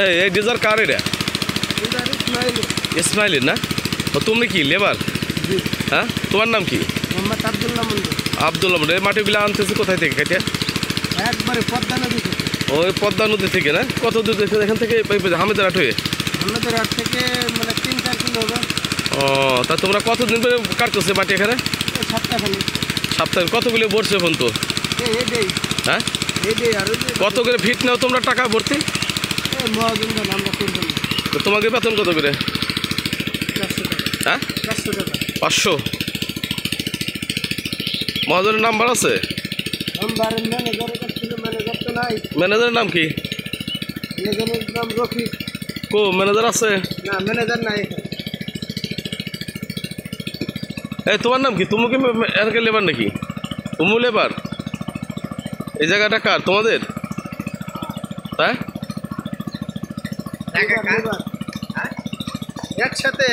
এই ডিজার কার এটা? ইসমাইলের না? ও তুমি কি লেবার? হ্যাঁ, তোমার নাম কি? আব্দুল্লাহ মন্ডল। এই মাটিগুলো আনতেছে কোথায় থেকে কেটে? একবারে পদ্মা নদী থেকে। ওই পদ্মা নদী থেকে না? কত দূর থেকে এখান থেকে? হামিদারহাট হয়ে? হামিদারহাট থেকে মানে 3-4 কিলো হবে। ও, তা তোমরা কতদিন ধরে কাটতেছে মাটি এখানে? সপ্তাহখানি। সপ্তাহে কতগুলো ভরছে এখন তো? হ্যাঁ, কত করে ফিট নাও তোমরা টাকা ভর্তি? তো তোমাকে বেতন কত করে? 400 টাকা। হ্যাঁ, 400 টাকা। 500। মহাজনের নাম্বার আছে? ম্যানেজার তো নাই। ম্যানেজারের নাম কি? ম্যানেজারের নাম রফিক। কো ম্যানেজার আছে? না, ম্যানেজার নাই এখানে। এই তোমার নাম কি? তুমি কি এখানকার লেবার নাকি? তুমি লেবার? এই জায়গাটা কার তোমাদের? হ্যাঁ, একসাথে